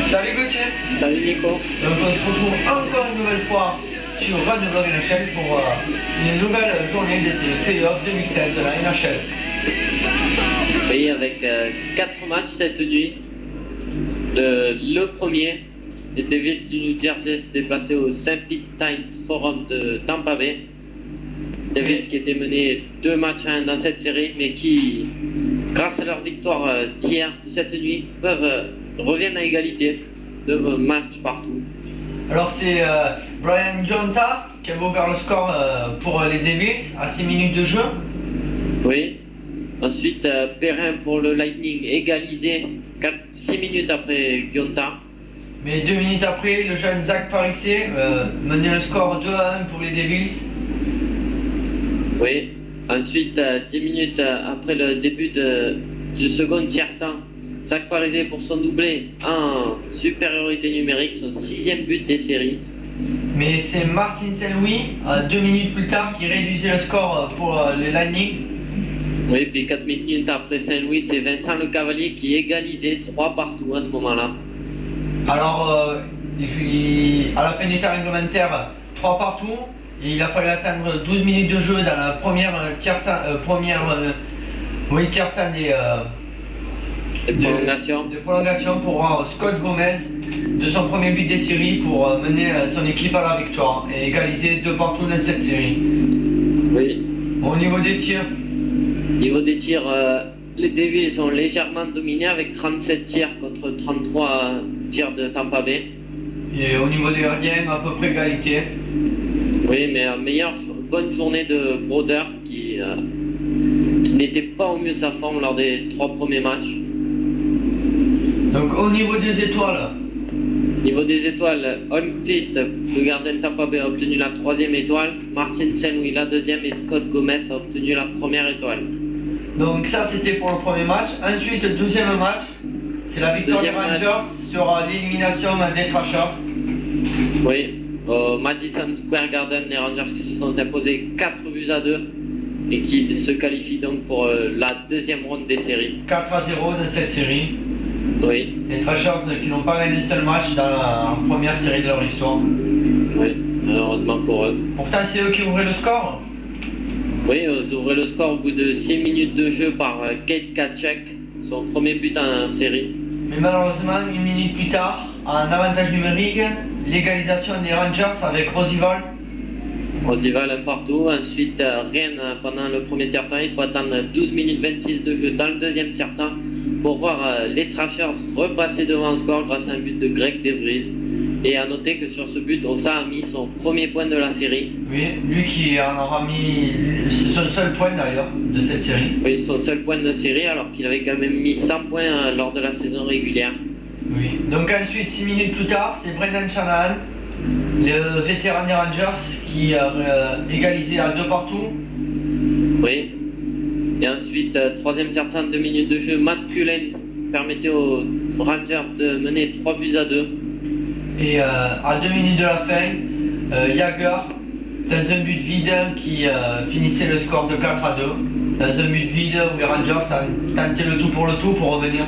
Salut Gauthier. Salut Nico. Donc on se retrouve encore une nouvelle fois sur Radio Blog NHL pour une nouvelle journée de ces playoffs 2016 de la NHL. Oui, avec 4 matchs cette nuit. Le premier, les Devils du New Jersey se déplaçaient au St. Pete Times Forum de Tampa Bay. Devils qui étaient menés 2 matchs à 1 dans cette série, mais qui, grâce à leur victoire d'hier de cette nuit, reviennent à égalité de matchs partout. Alors c'est Brian Gionta qui avait ouvert le score pour les Devils à 6 minutes de jeu. Oui. Ensuite, Perrin pour le Lightning égalisé 6 minutes après Gionta. Mais 2 minutes après, le jeune Zach Parisset menait le score 2-1 pour les Devils. Oui. Ensuite, 10 minutes après le début du second tiers-temps, Zach Parisset pour son doublé en supériorité numérique, son 6e but des séries. Mais c'est Martin Saint-Louis, 2 minutes plus tard, qui réduisait le score pour les Lightning. Oui, puis 4 minutes après Saint-Louis, c'est Vincent Le Cavalier qui égalisait 3 partout à ce moment-là. Alors, à la fin du temps réglementaire, 3 partout, et il a fallu attendre 12 minutes de jeu dans la première tiers-temps des prolongations pour voir Scott Gomez de son premier but des séries pour mener son équipe à la victoire et égaliser 2 partout dans cette série. Oui. Au niveau des tirs, les Devils ont légèrement dominé avec 37 tirs contre 33 tirs de Tampa Bay. et au niveau des gardiens, à peu près égalité. Oui, mais bonne journée de Brodeur qui n'était pas au mieux de sa forme lors des 3 premiers matchs. Donc au niveau des étoiles, Holmqvist, le gardien de Tampa Bay, a obtenu la 3e étoile, Martin Saint-Louis la 2e et Scott Gomez a obtenu la 1re étoile. donc ça c'était pour le premier match. Ensuite, le deuxième match, c'est la victoire des Rangers sur l'élimination des Thrashers. Oui, au Madison Square Garden, les Rangers qui se sont imposés 4-2 et qui se qualifient donc pour la 2e ronde des séries. 4-0 dans cette série. Oui. Les Thrashers qui n'ont pas gagné un seul match dans la première série de leur histoire. Oui, malheureusement pour eux. Pourtant c'est eux qui ouvraient le score. Oui, ils ouvraient le score au bout de 6 minutes de jeu par Kate Kachek, son premier but en série. Mais malheureusement, 1 minute plus tard, en avantage numérique, l'égalisation des Rangers avec Rosival. Rosival un partout, ensuite rien pendant le premier tiers-temps, il faut attendre 12 minutes 26 de jeu dans le deuxième tiers-temps pour voir les Thrashers repasser devant le score grâce à un but de Greg DeVries. Et à noter que sur ce but, Ossa a mis son premier point de la série. Oui, lui qui en aura mis, c'est son seul point d'ailleurs de cette série. Oui, son seul point de série alors qu'il avait quand même mis 100 points lors de la saison régulière. Oui, donc ensuite 6 minutes plus tard, c'est Brendan Shanahan, le vétéran des Rangers qui a égalisé à 2 partout. Oui. Et ensuite, 3e tiers-temps, 2 minutes de jeu, Matt Cullen permettait aux Rangers de mener 3-2. Et à 2 minutes de la fin, Jagger, dans un but vide qui finissait le score de 4-2. Dans un but vide où les Rangers ont tenté le tout pour revenir.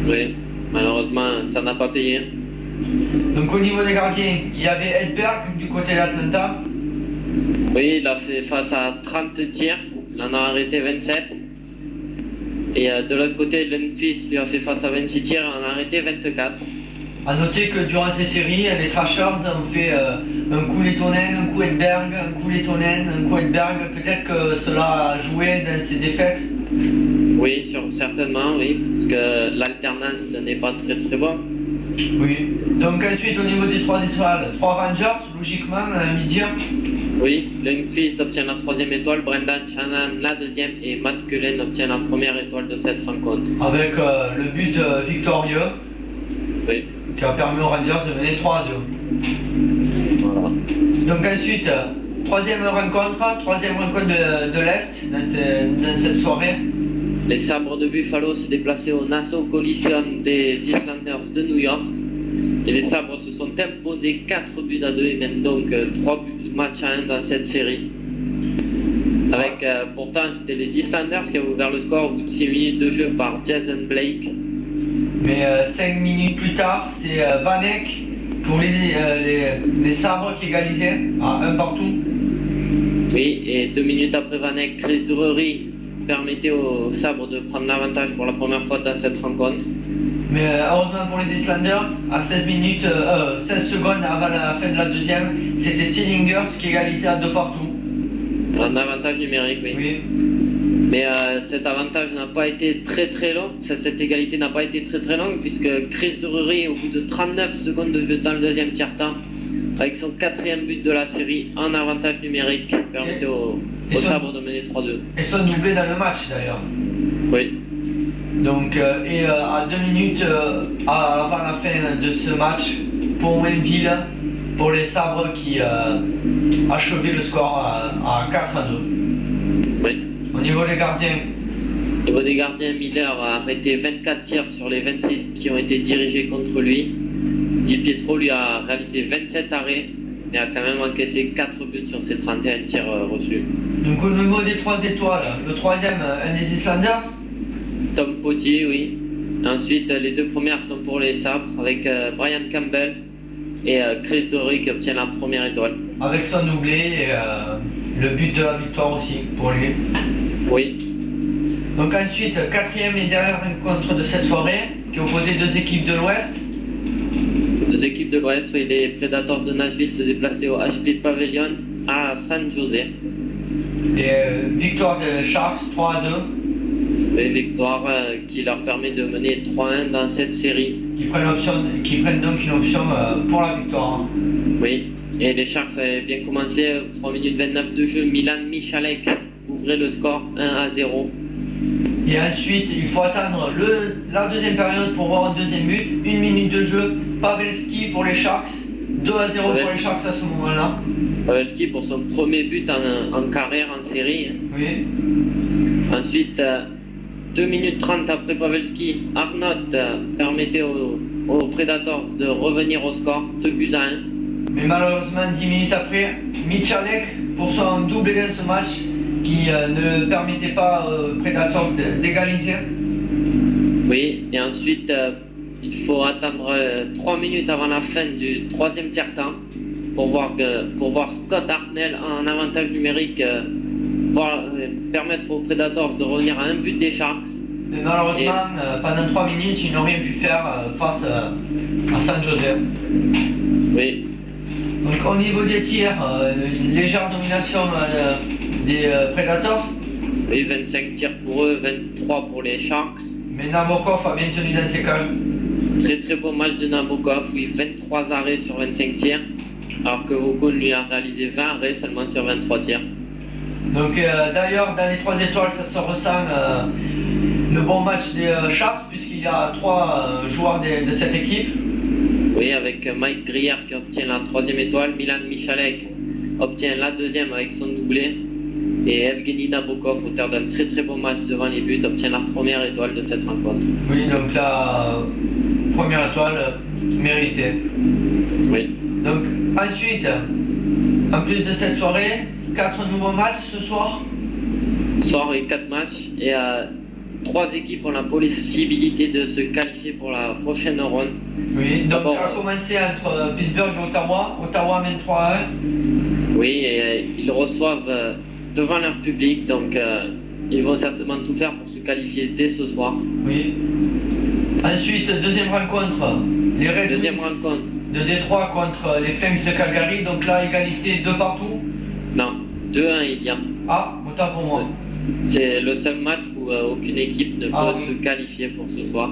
Oui, malheureusement, ça n'a pas payé. Donc au niveau des gardiens, il y avait Edberg du côté d'Atlanta. Oui, il a fait face à 30 tirs, il en a arrêté 27. Et de l'autre côté, Lundqvist lui a fait face à 26 tirs, il en a arrêté 24. A noter que durant ces séries, les Thrashers ont fait un coup Lettonen, un coup Edberg, un coup Lettonen, un coup Edberg. Peut-être que cela a joué dans ces défaites. Oui, certainement, oui, parce que l'alternance n'est pas très très bonne. Oui. Donc ensuite, au niveau des 3 étoiles, 3 Rangers, logiquement, on a envie de dire. Oui, Lundqvist obtient la 3e étoile, Brendan Shanahan la 2e et Matt Cullen obtient la 1re étoile de cette rencontre. Avec le but victorieux. Oui. Qui a permis aux Rangers de mener 3-2. Voilà. Donc ensuite, troisième rencontre de l'Est dans cette soirée. Les Sabres de Buffalo se déplaçaient au Nassau Coliseum des Islanders de New York. Et les Sabres se sont imposés 4-2 et mènent donc 3 matchs à 1 dans cette série. Avec pourtant c'était les Islanders qui avaient ouvert le score au bout de 6 minutes de jeu par Jason Blake. Mais 5 minutes plus tard, c'est Vanek pour les sabres qui égalisaient à un partout. Oui, et 2 minutes après Vanek, Chris Drury permettait aux sabres de prendre l'avantage pour la première fois dans cette rencontre. Mais heureusement pour les Islanders, à 16 secondes avant la fin de la deuxième, c'était Sealingers qui égalisait à 2 partout. Un avantage numérique, oui. Oui. Mais cet avantage n'a pas été très long, enfin, cette égalité n'a pas été très longue puisque Chris Drury, au bout de 39 secondes de jeu dans le deuxième tiers-temps, avec son 4e but de la série en avantage numérique, permettait aux sabres de mener 3-2. Et son doublé dans le match d'ailleurs. Oui. Donc, à 2 minutes avant la fin de ce match, pour Mainville, pour les sabres qui achevaient le score à 4-2. Oui. Au niveau des gardiens. Au niveau des gardiens, Miller a arrêté 24 tirs sur les 26 qui ont été dirigés contre lui. Di Pietro lui a réalisé 27 arrêts et a quand même encaissé 4 buts sur ses 31 tirs reçus. Donc au niveau des 3 étoiles, le troisième, un des Islanders. Tom Potier, oui. Ensuite, les 2 premières sont pour les sabres avec Brian Campbell et Chris Drury qui obtient la première étoile. Avec son doublé et le but de la victoire aussi pour lui. Oui. Donc ensuite, 4e et dernière rencontre de cette soirée qui opposait 2 équipes de l'Ouest. 2 équipes de l'Ouest, oui, les Predators de Nashville se déplaçaient au HP Pavilion à San Jose. Et victoire des Sharks 3-2. Et victoire qui leur permet de mener 3-1 dans cette série. Qui prennent donc une option pour la victoire. Oui, et les Sharks avaient bien commencé, 3 minutes 29 de jeu, Milan Michalek ouvrait le score 1-0. Et ensuite, il faut attendre la deuxième période pour voir un deuxième but. 1 minute de jeu, Pavelski pour les Sharks, 2-0 pour les Sharks à ce moment-là. Pavelski pour son premier but en carrière en série. Oui. Ensuite, 2 minutes 30 après Pavelski, Arnott permettait aux Predators de revenir au score, 2 buts à 1. Mais malheureusement, 10 minutes après, Michalek pour son doublé dans ce match qui ne permettait pas aux Predators d'égaliser. Oui, et ensuite, il faut attendre 3 minutes avant la fin du 3e tiers-temps pour voir Scott Hartnell en avantage numérique permettre aux Predators de revenir à un but des Sharks. Mais malheureusement, pendant 3 minutes, ils n'ont rien pu faire face à San Jose. Oui. Donc au niveau des tirs, une légère domination des Predators. Oui, 25 tirs pour eux, 23 pour les Sharks. Mais Nabokov a bien tenu dans ses cages. Très bon match de Nabokov, oui, 23 arrêts sur 25 tirs, alors que Vokun lui a réalisé 20 arrêts seulement sur 23 tirs. Donc d'ailleurs, dans les 3 étoiles, ça se ressent le bon match des Sharks, puisqu'il y a 3 joueurs de cette équipe. Oui, avec Mike Grier qui obtient la 3e étoile, Milan Michalek obtient la 2e avec son doublé, et Evgeny Nabokov, auteur d'un très bon match devant les buts, obtient la 1re étoile de cette rencontre. Oui, donc la 1re étoile méritée. Oui. Donc ensuite, en plus de cette soirée, 4 nouveaux matchs ce soir. Ce soir, et 4 matchs, et 3 équipes ont la possibilité de se qualifier pour la prochaine ronde. Oui, donc on va commencer entre Pittsburgh et Ottawa. Ottawa mène 3-1. Oui, et ils reçoivent devant leur public, donc ils vont certainement tout faire pour se qualifier dès ce soir. Oui. Ensuite, deuxième rencontre, les Red Wings de Détroit contre les Flames de Calgary. Donc là, égalité 2 partout. Non, 2-1 il y a. Ah, autant pour moi. C'est le seul match où aucune équipe ne peut se qualifier pour ce soir.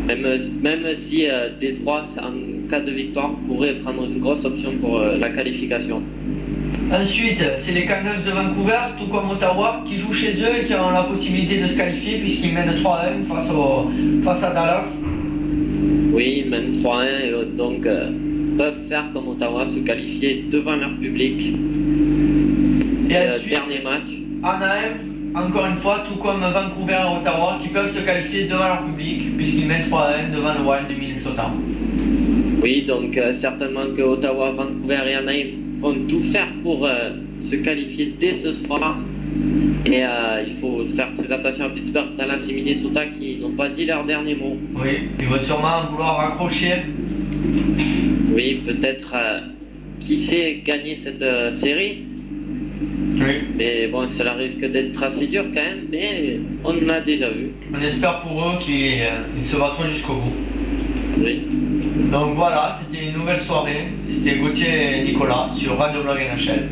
Même si Détroit, en cas de victoire, pourrait prendre une grosse option pour la qualification. Ensuite, c'est les Canucks de Vancouver, tout comme Ottawa, qui jouent chez eux et qui ont la possibilité de se qualifier puisqu'ils mènent 3-1 face à Dallas. Oui, ils mènent 3-1 et donc peuvent faire comme Ottawa, se qualifier devant leur public. Et ensuite, dernier match. Anaheim, encore une fois, tout comme Vancouver et Ottawa, qui peuvent se qualifier devant leur public puisqu'ils mènent 3-1 devant le Wild de Minnesota. Oui, donc certainement que Ottawa, Vancouver et Anaheim vont tout faire pour se qualifier dès ce soir Et il faut faire très attention à Pittsburgh, Dallas et Minnesota qui n'ont pas dit leur dernier mot. Oui, ils vont sûrement vouloir raccrocher. Oui, peut-être qui sait gagner cette série. Oui. Mais bon, cela risque d'être assez dur quand même, mais on l'a déjà vu. On espère pour eux qu'ils se battront jusqu'au bout. Oui. Donc voilà, c'était une nouvelle soirée. C'était Gauthier et Nicolas sur Radio Blog NHL.